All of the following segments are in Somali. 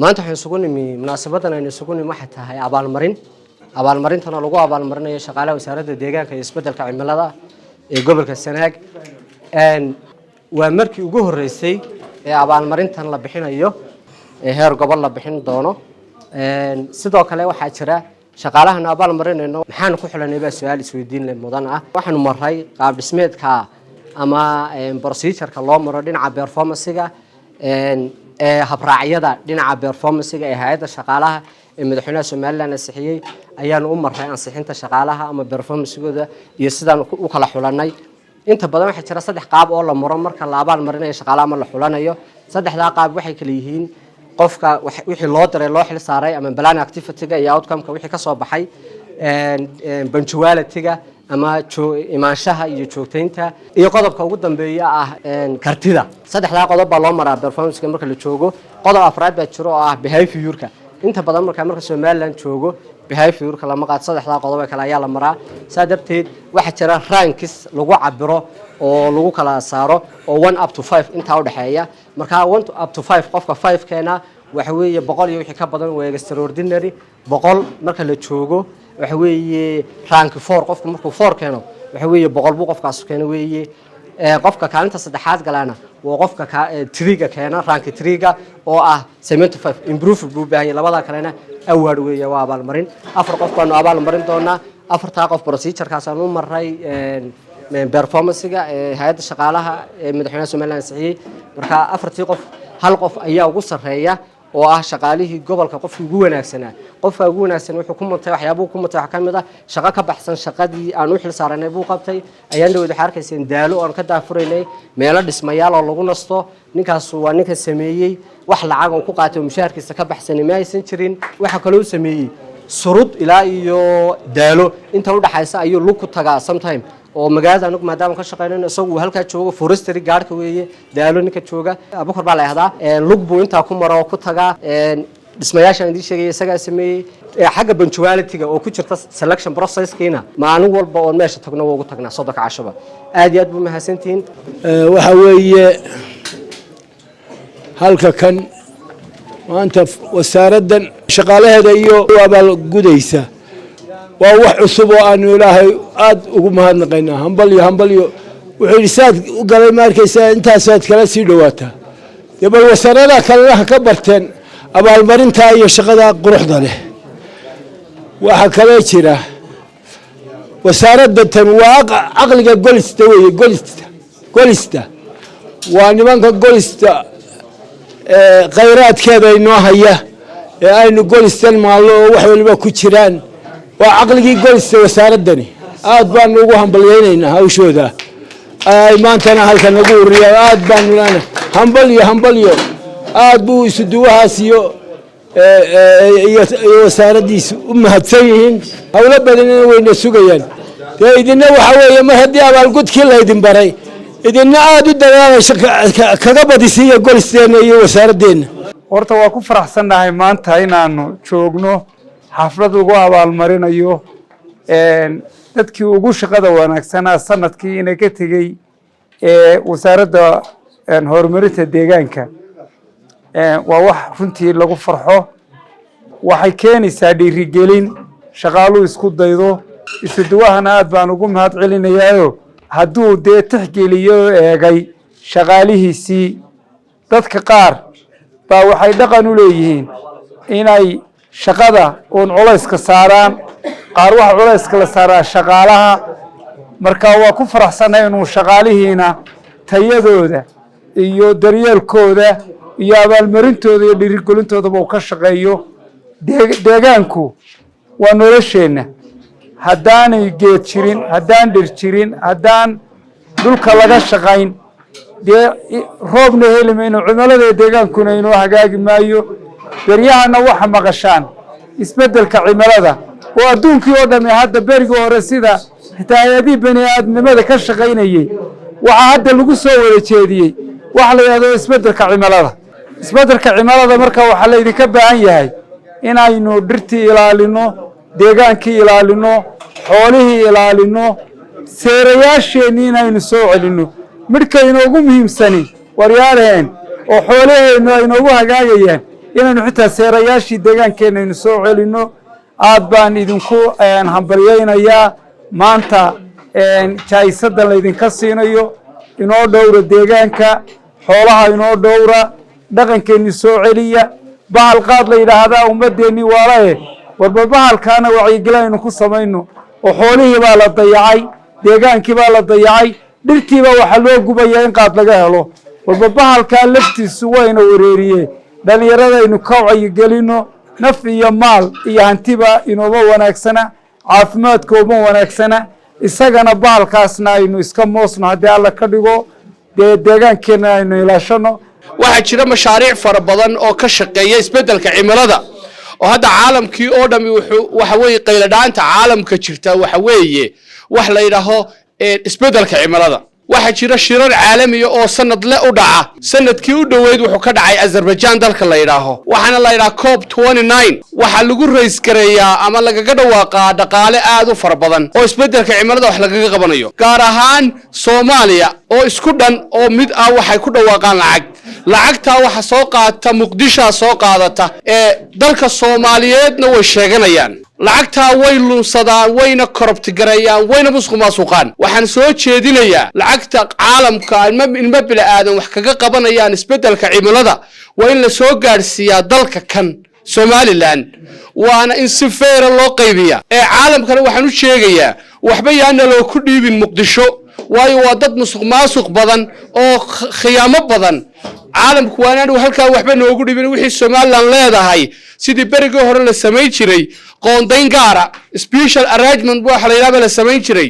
maanta waxaan isugu nimi munaasabadan aynu isugu nimi waxa tahay abaalmarintana lagu abaalmarinayo shaqaalaha wasaaradda deegaanka iyo isbeddelka cimilada ee gobolka Sanaag waa markii ugu horeysay ee abaalmarintan la bixinayo ee heer gobol la bixin doono sidoo kale waxa jira shaqaalahan abaalmarinayno maxaan ku xulanay baa su'aal isweydiin leh mudan ah waxaan maray qaab dhismeedka ama procedure-ka loo maro dhinaca performance-ga habraacyada dhinaca performance-ga ee hay'adda shaqaalaha ee madaxweynaha Soomaaliland ansixiyay ayaan u maray ansixinta shaqaalaha ama performance-gooda iyo sidaan u kala xulanay inta badan waxa jira saddex qaab oo la maro marka la abaalmarinayo shaqaalaha ama la xulanayo saddexda qaab waxay kala yihiin qofka wixii loo diray loo xil saaray ama plan activity-ga iyo outcome-ka wixii ka soo baxay punctuality-ga ama imaanshaha iyo joogteynta iyo qodobka ugu dambeeya ah kartida saddexda qodob baa loo maraa performance-ka marka la joogo qodob afraad baa jiro oo ah behavior-ka inta badan marka Soomaaliland joogo behavior-ka lama qaad saddexda qodob ee kale ayaa la maraa sadarteed waxa jira ranks lagu cabiro oo lagu kala saaro oo 1 up to 5 inta u dhaxeeya marka 1 up to 5 qofka 5 keena waxa weeye 100 iyo wixii ka badan waa extraordinary 100 marka la joogo waxa weeye rank 4 qofka markuu 4 keeno waxa weeye 100 buu qofkaas keeno weeye qofka kaalinta saddexaad galana waa qofka 3ga keena rank 3ga oo ah 75 improve buu baahan labada kalena award weeye waa abaalmarin afar qof baan abaalmarin doonaa afarta qof procedure-kaas aan u maray performance-ga hay'adda shaqaalaha ee madaxweynaha Soomaaliland ansixiyay marka afartii qof hal qof ayaa ugu sareeya oo ah shaqaalihii gobolka qofkii ugu wanaagsanaa qofka ugu wanaagsan wuxuu ku mutay waxyaabo ku mutay waxa kamid ah shaqo ka baxsan shaqadii aan u xil saaranay buu qabtay ayaan dawladda xarkaysay daalo oo ka daafureynay meelo dhismayaal oo lagu nasto ninkaas waa ninka sameeyay wax lacag oo ku qaatay mushaharkiisa ka baxsan ma aysan jirin waxa kale uu sameeyay surud ilaa iyo daalo inta u dhaxaysa ayuu lug ku tagaa sometime oo magaalada anigu maadaama ka shaqeynayno isagu halka joogo forestry gaarka weeye daalo ninka jooga abukar baa la yiraahdaa lug buu inta ku maro ku tagaa dhismayaashan idin sheegay isaga sameeyay xagga punctuality-ga oo ku jirta selection process-kiina maalin walba oo meesha tagno ugu tagnaa sodonka cashaba aad iyo aad buu mahadsantiin waxa weeye halka kan maanta wasaaraddan shaqaalaheeda iyo abaal gudaysa waa wax cusub oo aan ilaahay aad ugu mahadnaqaynaa hambalyo wuxuu isaad u galay markaysaa intaasaad kala sii dhawaataa bal wasaarada kale ka barteen abaalmarinta iyo shaqada quruxda leh waxa kale jira wasaaradda tan waa aqliga golista weeye golista waa nimanka golista khayraadkeeda inoo haya ee aynu golistan maallo wax waliba ku jiraan waa aqligii golista wasaaradani aad baan ugu hambalyeynayna hawshooda ay maantana halkan ugu uriyay aad baan nulana hambalyo aad buu isu duwahaas iyo wasaaraddiisu u mahadsan yihiin hawlo badanina wayna sugayaan idinna waxa weeye mar haddii abaalgudkii laydin baray idinna aad u dadaalaysa kaga badisiiya golisteena iyo wasaaraddeena horta waa ku faraxsannahay maanta inaanu joogno xaflad ugu abaalmarinayo dadkii ugu shaqada wanaagsanaa sanadkii ina ka tegey ee wasaaradda horumarinta deegaanka waa wax runtii lagu farxo waxay keenaysaa dhiirigelin shaqaaluhu isku daydo isuduwahana aad baan ugu mahad celinayaayo hadduu dee tixgeliyo eegay shaqaalihiisii dadka qaar baa waxay dhaqan u leeyihiin inay shaqada uun culayska saaraan qaar waxa culayska la saaraa shaqaalaha marka waa ku faraxsanay inuu shaqaalihiina tayadooda iyo daryeelkooda iyo abaalmarintooda iyo dhiirigelintoodaba uu ka shaqeeyo deegaanku waa nolosheenna haddaanay geed jirin haddaan dhir jirin haddaan dhulka laga shaqayn dee roobna heli mayno cimilada deegaankuna inoo hagaagi maayo beryahana waxa maqashaan isbeddelka cimilada oo adduunkii oo dhammi hadda berigii hore sida xitaa hay-adihii bani aadamnimada ka shaqaynayey waxaa hadda lagu soo wada jeediyey waxa la yidhahdo isbeddelka cimilada marka waxaa laydinka baahan yahay inaynu dhirtii ilaalino deegaankii ilaalino xoolihii ilaalino seerayaasheenii inaynu soo celinno midhka inoogu muhiimsani waryaalaheen oo xoolaheennu ay inoogu hagaagayaan inaynu xitaa seerayaashii deegaankeena aynu soo celino aad baan idinku hambalyaynayaa maanta jaa'isadan laydinka siinayo inoo dhowra deegaanka xoolaha inoo dhowra dhaqankeenni soo celiya bahal qaad la yidhaahdaa ummaddeennii waalae warba bahalkaana wacyigelin aynu ku samayno oo xoolihii baa la dayacay deegaankii baa la dayacay dhirtiiba waxaa loo gubayaa in qaad laga helo warba bahalkaa laftiisu wayna wareeriyeen dhallinyaradaynu ka wacyigelino naf iyo maal iyo hantiba inooma wanaagsana caafimaadka uma wanaagsana isagana bahalkaasna aynu iska moosno haddii alla ka dhigo dee deegaankeenna aynu ilaashano waxaa jira mashaariic fara badan oo ka shaqeeya isbeddelka cimilada oo hadda caalamkii oo dhami waxa weeye qayladhaanta caalamka jirta waxa weeye wax la yidhaaho isbeddelka cimilada waxaa jira shirar caalamiya oo sanad le u dhaca sanadkii u dhoweyd wuxuu ka dhacay Azerbaijan dalka la yidhaaho waxaana la yidhaha COP29 waxaa lagu rays gareeyaa ama lagaga dhawaaqaa dhaqaale aad u fara badan oo isbeddelka cimilada wax lagaga qabanayo gaar ahaan Soomaaliya oo isku dhan oo mid ah waxay ku dhawaaqaan lacagta waxa soo qaata Muqdisho soo qaadata dalka Soomaaliyeedna way sheeganayaan lacagta way lunsadaan wayna korobti gareeyaan wayna musuqmaasuqaan waxaan soo jeedinayaa lacagta caalamka ilma bila aadan wax kaga qabanayaan isbeddelka cimilada waa in la soo gaarsiiyaa dalka kan Somaliland waana in si feer loo qaybiyaa caalamkana waxaan u sheegayaa waxba yaana loo ku dhiibin Muqdisho waayo waa dad musuqmaasuq badan oo khiyaamo badan caalamku waana halka waxba noogu dhibin wixii Somaliland leedahay sidii berigii hore la sameey jiray qoondayn gaara special arrangement waxa la yiraahdo la sameey jiray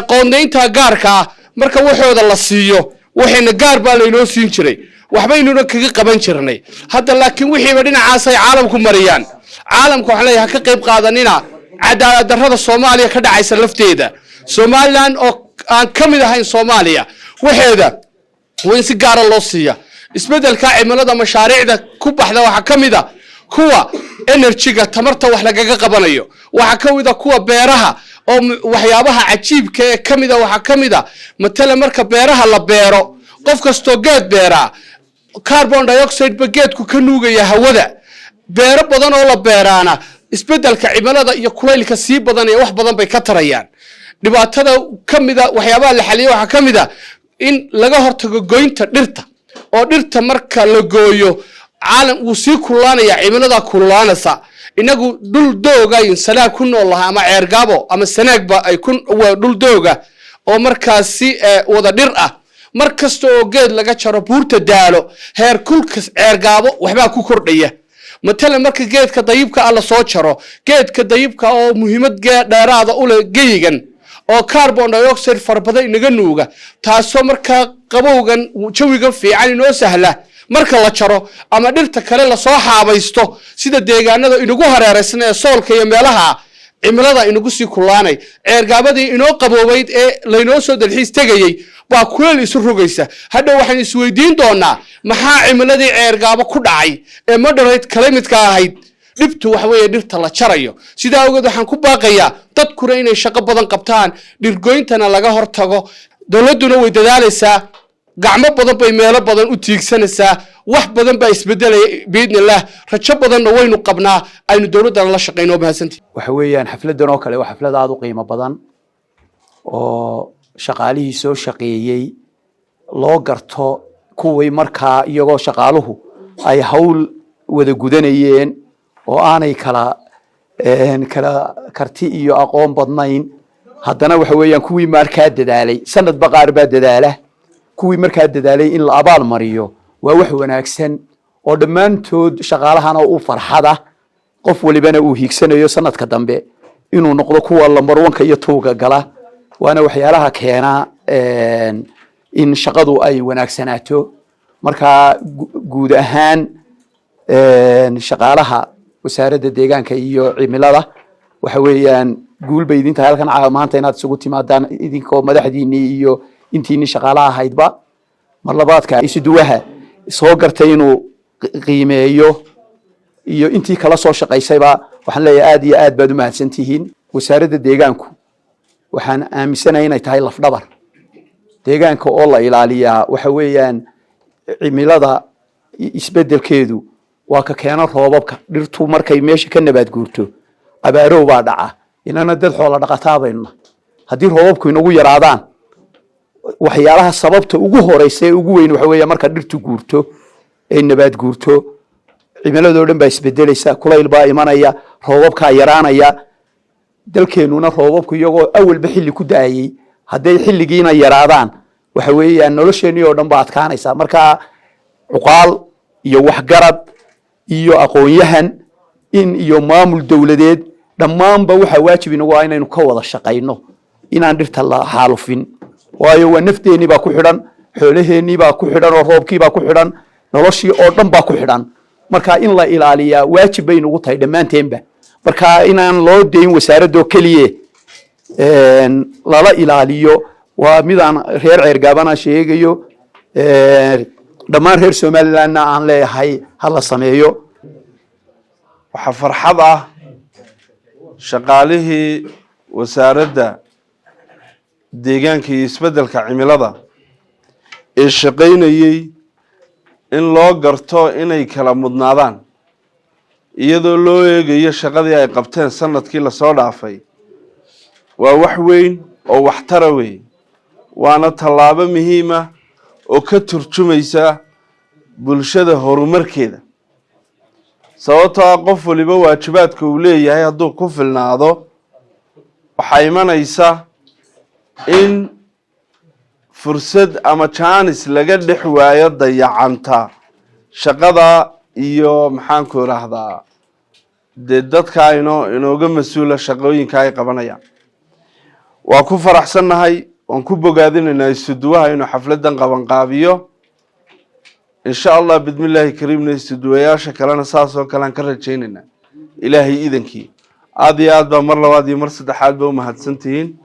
qoondaynta gaarka marka waxooda la siiyo waxayna gaar baa la inoo siin jiray waxba inuu kaga qaban jirnay hadda laakiin wixiiba dhinacaas ay caalamku mariyaan caalamku waxa leeyahay ka qayb qaadanina cadaalad darrada Soomaaliya ka dhacaysa lafteeda Somaliland oo aan kamid ahayn Soomaaliya waxeeda way si gaar ah loo siiya isbeddelka cimilada mashaariicda ku baxda waxa kamid ah kuwa energy-ga tamarta wax lagaga qabanayo waxa kamid ah kuwa beeraha oo waxyaabaha cajiibka ee kamid ah waxa kamid ah matala marka beeraha la beero qof kasto geed beera carbon dioxide ba geedku ka nuugaya hawada beero badan oo la beeraana isbeddelka cimilada iyo kulaylka sii badan ee wax badan bay ka tarayaan dhibaatada kamid ah waxyaabaha la xaliyo waxa kamid ah in laga hortago goynta dhirta oo dhirta marka la gooyo caalam uu sii kulaanaya cimilada kulaanaysa inagu dhul dooga in salaag ku noolahay ama ceergaabo ama sanaagba ay ku dhul dooga oo markaasi wada dhir ah markasta oo geed laga jaro buurta daalo heer kulka ceergaabo waxba ku kordhaya matala marka geedka dayibka alla soo jaro geedka dayibka oo muhiimad dheeraada u leh geeyigan oo carbon dioxide farbada inaga nuuga taasoo marka qabowgan jawiga fiican inoo sahla marka la jaro ama dhirta kale la soo xaabaysto sida deegaanada inagu hareeraysan ee soolka iyo meelaha cimilada inagu sii kulaanay ceergaabadii inoo qaboobayd ee laynoo soo dalxiis tagayay baa kuleel isu rogaysa hadda waxaan isweydiin doonaa maxaa cimiladii ceergaabo ku dhacay ee moderate climate-ka ahayd dhibtu wax weeye dhirta la jarayo sida awgeed waxaan ku baaqayaa dadkuna inay shaqo badan qabtaan dhirgoyntana laga hortago dawladuna way dadaalaysaa gacmo badan bay meelo badan u tiigsanaysaa wax badan baa isbedelay biidnillah rajo badanna waynu qabnaa aynu dawladana la shaqeyno mahadsantii waxa weeyaan xafladan oo kale waa xaflad aad u qiimo badan oo shaqaalihii soo shaqeeyay loo garto kuwii markaa iyagoo shaqaaluhu ay hawl wada gudanayeen oo aanay kala karti iyo aqoon badnayn haddana waxa weeyaan kuwii markaa dadaalay sanad baqaar baa dadaala kuwii markaa dadaalay in la abaal mariyo waa wax wanaagsan oo dhammaantood shaqaalahana u farxada qof walibana uu hiigsanayo sanadka dambe inuu noqdo kuwa lambar 1 iyo 2 gala waana waxyaalaha keena in shaqadu ay wanaagsanaato marka guud ahaan shaqaalaha wasaaradda deegaanka iyo cimilada waxa weeyaan guul bay idinta halkan maanta inaad isugu timaadaan idinkoo madaxdiinii iyo intiini shaqaalaha ahaydba mar labaadka isuduwaha soo gartay inuu qiimeeyo iyo intii kala soo shaqaysayba waxaan leeyahay aad iyo aad baad u mahadsantihiin wasaaradda deegaanku waxaan aaminsanahay inay tahay lafdhabar deegaanka oo la ilaaliyaa waxa weeyaan cimilada isbedelkeedu waa ka keena roobabka dhirtu markay meesha ka nabaad guurto abaarow baa dhaca inana dad xoolo dhaqataa bayna haddii roobabku inagu yaraadaan waxyaalaha sababta ugu horeysa ee ugu weyn waxa weeye marka dhirtu guurto ay nabaad guurto cimiladoo dhan baa isbedelaysa kulayl baa imanaya roobabka yaraanaya dalkeenuna roobabku iyagoo awalba xilli ku daayay hadday xilligiina yaraadaan waxa weeyaan nolosheenii oo dhan baa adkaanaysa marka cuqaal iyo waxgarad iyo aqoon-yahan in iyo maamul dawladeed dhammaanba waxa waajib inagu ah inaynu ka wada shaqayno inaan dhirta la xaalufin waayo waa nafteennii baa ku xidhan xoolaheennii baa ku xidhan oo roobkii baa ku xidhan noloshii oo dhan baa ku xidhan marka in la ilaaliyaa waajib bay nagu tahay dhammaanteenba marka inaan loo dayn wasaaradoo keliye lala ilaaliyo waa midaan reer ceergaabana sheegayo dhammaan reer somalilandna aan leeyahay hala sameeyo waxaa farxad ah shaqaalihii wasaaradda deegaanka iyo isbeddelka cimilada ee shaqaynayey in loo garto inay kala mudnaadaan iyadoo loo eegayo shaqadii ay qabteen sanadkii lasoo dhaafay waa wax weyn oo waxtara weyn waana tallaabo muhiima oo ka turjumaysa bulshada horumarkeeda sababtoo ah qof waliba waajibaadka uu leeyahay hadduu ku filnaado waxaa imanaysa in fursad ama jaanis laga dhex waayo dayacanta shaqada iyo maxaanku idhaahdaa dee dadka inooga mas-uula shaqooyinka ay qabanayaan waa ku faraxsannahay waan ku bogaadinaynaa isuduwaha inuu xafladan qabanqaabiyo insha allah bidmillaahi kariimna isuduwayaasha kalena saas oo kale aan ka rajaynaynaa ilaahay iidankii aad iyo aad baa mar labaad iyo mar saddexaad ba u mahadsantihiin